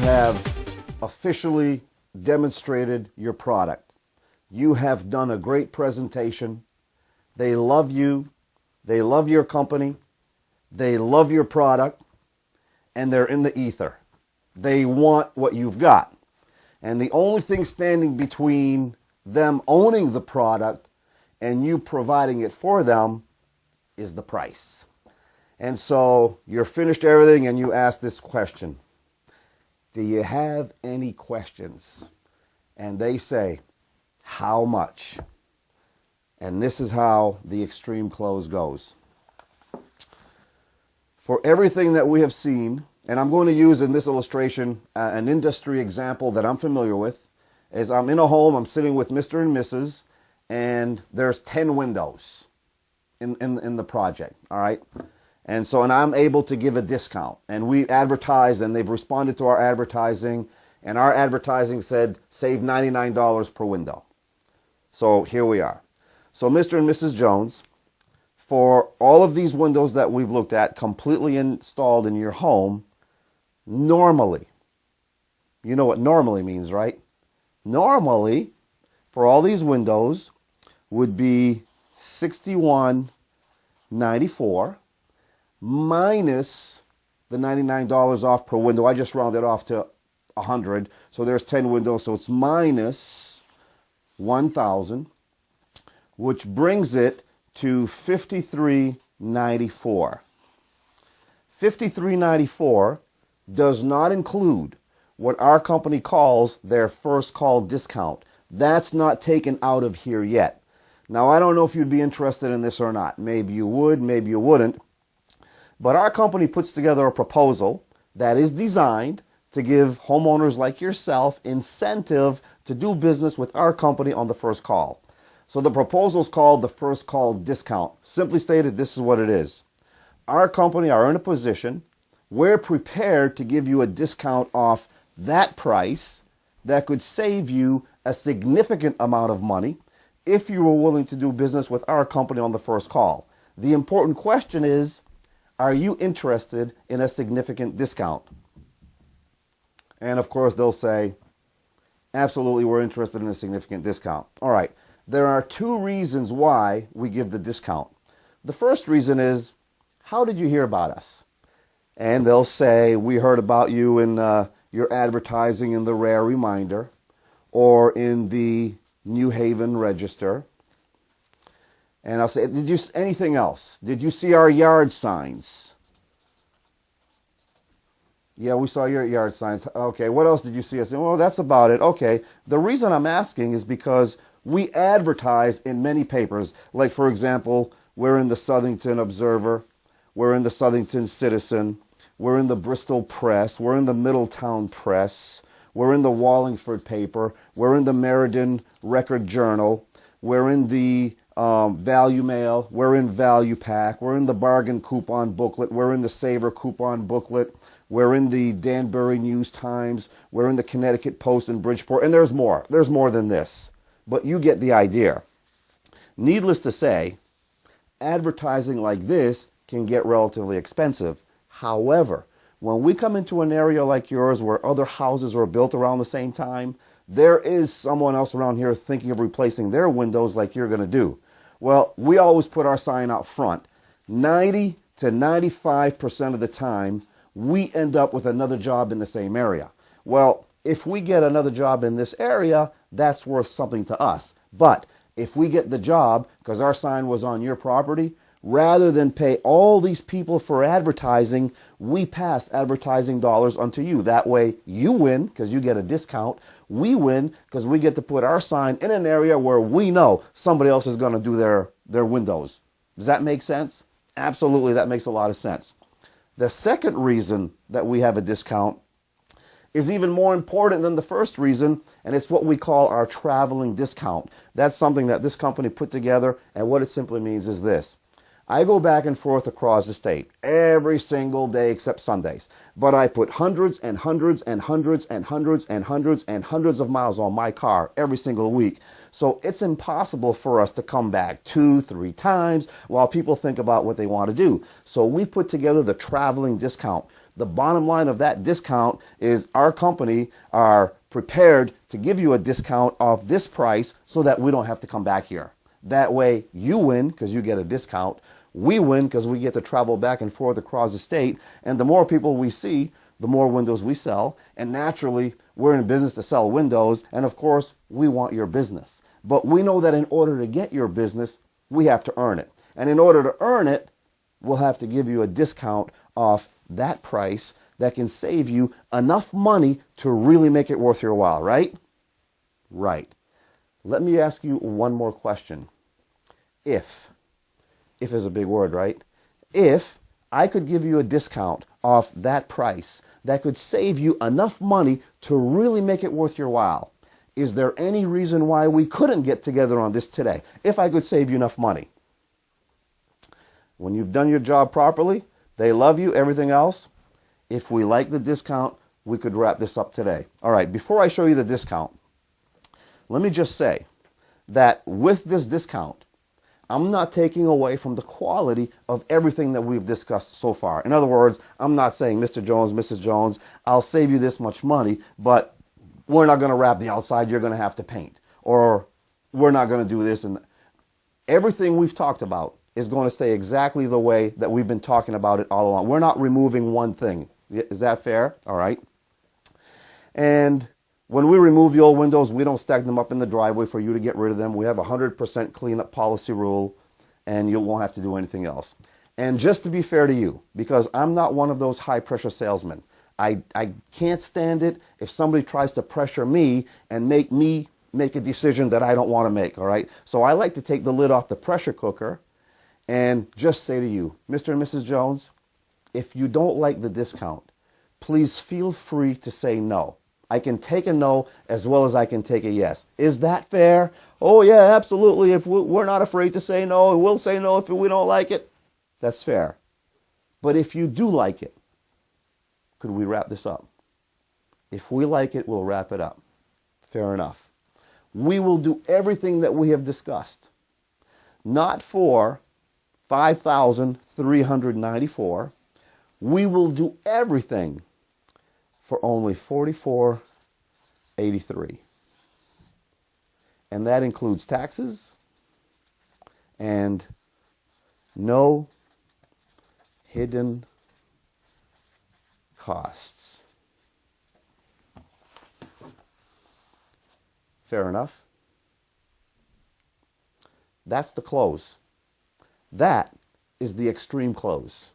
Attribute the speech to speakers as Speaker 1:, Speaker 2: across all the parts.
Speaker 1: have officially demonstrated your product. You have done a great presentation. They love you. They love your company. They love your product. And they're in the ether. They want what you've got. And the only thing standing between them owning the product and you providing it for them is the price. And so you're finished everything and you ask this question. Do you have any questions? And they say, how much? And this is how the extreme close goes. For everything that we have seen, and I'm going to use in this illustration an industry example that I'm familiar with, is I'm in a home, I'm sitting with Mr. and Mrs., and there's 10 windows in the project, all right? And so, and I'm able to give a discount. And we advertised, and they've responded to our advertising, and our advertising said, save $99 per window. So here we are. So Mr. and Mrs. Jones, for all of these windows that we've looked at, completely installed in your home, normally, you know what normally means, right? Normally, for all these windows, would be $61.94 minus the $99 off per window. I just rounded off to 100, so there's 10 windows, so it's minus 1,000, which brings it to $53.94. $53.94 does not include what our company calls their first call discount. That's not taken out of here yet. Now, I don't know if you'd be interested in this or not. Maybe you would, maybe you wouldn't. But our company puts together a proposal that is designed to give homeowners like yourself incentive to do business with our company on the first call. So the proposal is called the first call discount. Simply stated, this is what it is. Our company are in a position, we're prepared to give you a discount off that price that could save you a significant amount of money if you were willing to do business with our company on the first call. The important question is, are you interested in a significant discount? And of course, they'll say, absolutely, we're interested in a significant discount. All right, there are two reasons why we give the discount. The first reason is, how did you hear about us? And they'll say, we heard about you in your advertising in the Rare Reminder or in the New Haven Register. And I'll say, did you anything else? Did you see our yard signs? Yeah, we saw your yard signs. Okay, what else did you see? I said, well, that's about it. Okay, the reason I'm asking is because we advertise in many papers. Like, for example, we're in the Southington Observer, we're in the Southington Citizen, we're in the Bristol Press, we're in the Middletown Press, we're in the Wallingford paper, we're in the Meriden Record Journal, we're in the Value Mail, we're in Value Pack, we're in the Bargain Coupon Booklet, we're in the Saver Coupon Booklet, we're in the Danbury News Times, we're in the Connecticut Post in Bridgeport, and there's more. There's more than this. But you get the idea. Needless to say, advertising like this can get relatively expensive. However, when we come into an area like yours where other houses are built around the same time, there is someone else around here thinking of replacing their windows like you're going to do. Well, we always put our sign out front. 90 to 95% of the time, we end up with another job in the same area. Well, if we get another job in this area, that's worth something to us. But if we get the job because our sign was on your property, rather than pay all these people for advertising, we pass advertising dollars onto you. That way you win because you get a discount. We win because we get to put our sign in an area where we know somebody else is going to do their windows. Does that make sense? Absolutely, that makes a lot of sense. The second reason that we have a discount is even more important than the first reason, and it's what we call our traveling discount. That's something that this company put together, and what it simply means is this. I go back and forth across the state every single day except Sundays. But I put hundreds and hundreds and hundreds and hundreds and hundreds and hundreds of miles on my car every single week. So it's impossible for us to come back 2-3 times while people think about what they want to do. So we put together the traveling discount. The bottom line of that discount is our company are prepared to give you a discount off this price so that we don't have to come back here. That way you win because you get a discount. We win because we get to travel back and forth across the state. And the more people we see, the more windows we sell. And naturally, we're in business to sell windows. And of course, we want your business. But we know that in order to get your business, we have to earn it. And in order to earn it, we'll have to give you a discount off that price that can save you enough money to really make it worth your while, right? Right. Let me ask you one more question. If is a big word, right? If I could give you a discount off that price that could save you enough money to really make it worth your while, is there any reason why we couldn't get together on this today? If I could save you enough money. When you've done your job properly, they love you, everything else. If we like the discount, we could wrap this up today. All right, before I show you the discount, let me just say that with this discount, I'm not taking away from the quality of everything that we've discussed so far. In other words, I'm not saying, Mr. Jones, Mrs. Jones, I'll save you this much money, but we're not going to wrap the outside, you're going to have to paint. Or we're not going to do this. And everything we've talked about is going to stay exactly the way that we've been talking about it all along. We're not removing one thing. Is that fair? All right. And when we remove the old windows, we don't stack them up in the driveway for you to get rid of them. We have a 100% cleanup policy rule, and you won't have to do anything else. And just to be fair to you, because I'm not one of those high-pressure salesmen, I can't stand it if somebody tries to pressure me and make me make a decision that I don't want to make, all right? So I like to take the lid off the pressure cooker and just say to you, Mr. and Mrs. Jones, if you don't like the discount, please feel free to say no. I can take a no as well as I can take a yes. Is that fair? Oh, yeah, absolutely. If we're not afraid to say no, we'll say no if we don't like it. That's fair. But if you do like it, could we wrap this up? If we like it, we'll wrap it up. Fair enough. We will do everything that we have discussed. Not for $5,394. We will do everything for only $44.83. And that includes taxes and no hidden costs. Fair enough? That's the close. That is the extreme close.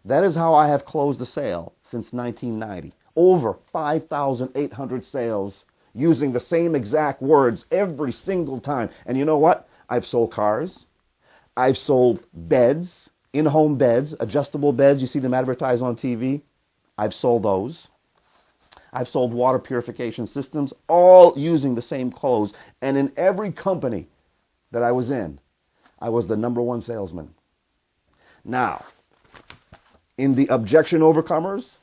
Speaker 1: That is how I have closed the sale since 1990. Over 5,800 sales using the same exact words every single time. And you know what? I've sold cars. I've sold beds, in-home beds, adjustable beds. You see them advertised on TV. I've sold those. I've sold water purification systems, all using the same close. And in every company that I was in, I was the #1 salesman. Now, in the objection overcomers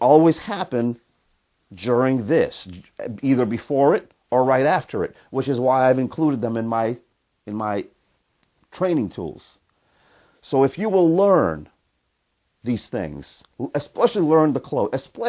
Speaker 1: always happen during this, either before it or right after it, which is why I've included them in my training tools. So if you will learn these things, especially learn the close,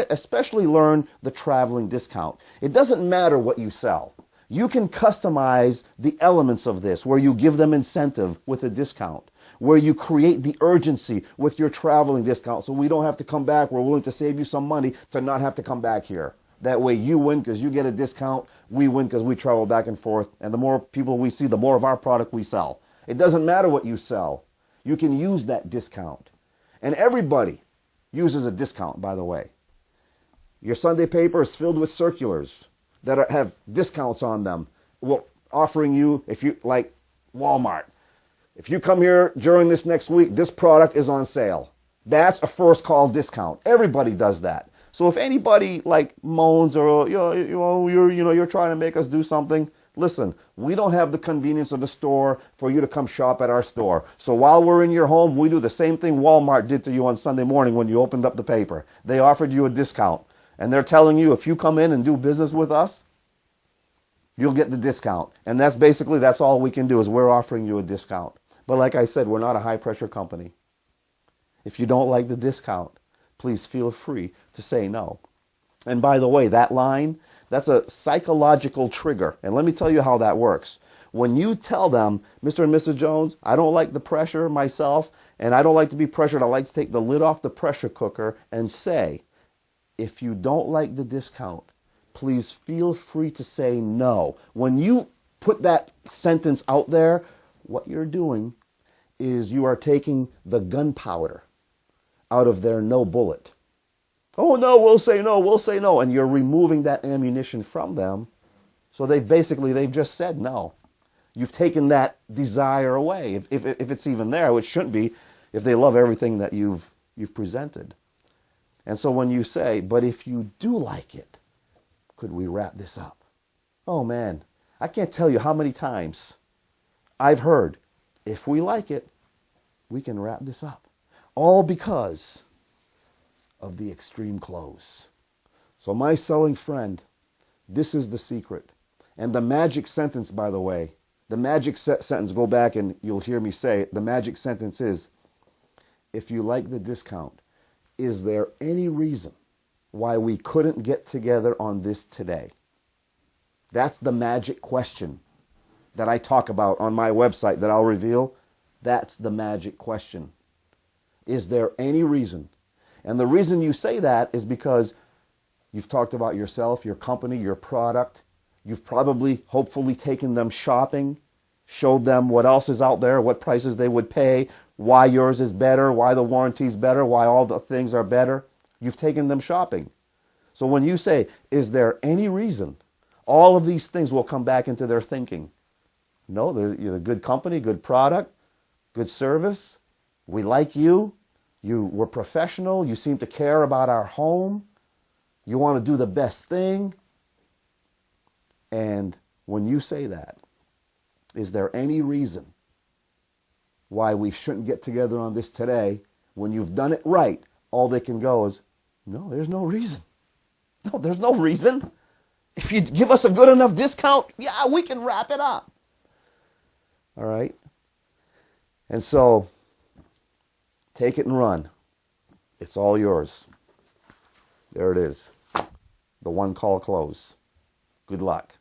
Speaker 1: especially learn the traveling discount. It doesn't matter what you sell. You can customize the elements of this where you give them incentive with a discount, where you create the urgency with your traveling discount so we don't have to come back. We're willing to save you some money to not have to come back here. That way you win because you get a discount. We win because we travel back and forth. And the more people we see, the more of our product we sell. It doesn't matter what you sell. You can use that discount. And everybody uses a discount, by the way. Your Sunday paper is filled with circulars that have discounts on them. Well, offering you, if you like Walmart, if you come here during this next week, this product is on sale. That's a first call discount. Everybody does that. So if anybody like moans or you're trying to make us do something, Listen, we don't have the convenience of the store for you to come shop at our store. So while we're in your home, we do the same thing Walmart did to you on Sunday morning when you opened up the paper. They offered you a discount. And they're telling you if you come in and do business with us, you'll get the discount. And that's all we can do is we're offering you a discount. But like I said, we're not a high pressure company. If you don't like the discount, please feel free to say no. And by the way, that line, that's a psychological trigger. And let me tell you how that works. When you tell them, Mr. and Mrs. Jones, I don't like the pressure myself, and I don't like to be pressured. I like to take the lid off the pressure cooker and say, if you don't like the discount, please feel free to say no. When you put that sentence out there, what you're doing is you are taking the gunpowder out of their no bullet. Oh, no, we'll say no, we'll say no. And you're removing that ammunition from them. So they've just said no. You've taken that desire away. If it's even there, which shouldn't be, if they love everything that you've presented. And so when you say, but if you do like it, could we wrap this up? Oh, man, I can't tell you how many times I've heard, if we like it, we can wrap this up. All because of the extreme close. So my selling friend, this is the secret. And the magic sentence, by the way, the magic sentence, go back and you'll hear me say it. The magic sentence is, if you like the discount, is there any reason why we couldn't get together on this today? That's the magic question that I talk about on my website that I'll reveal. That's the magic question. Is there any reason? And the reason you say that is because you've talked about yourself, your company, your product. You've probably, hopefully, taken them shopping, showed them what else is out there, what prices they would pay, why yours is better, why the warranty's better, why all the things are better. You've taken them shopping. So when you say, is there any reason? All of these things will come back into their thinking. No, you're a good company, good product, good service. We like you. You were professional. You seem to care about our home. You want to do the best thing. And when you say that, is there any reason why we shouldn't get together on this today? When you've done it right, all they can go is, no, there's no reason. No, there's no reason. If you give us a good enough discount, yeah, we can wrap it up. All right? And so, take it and run. It's all yours. There it is. The one call close. Good luck.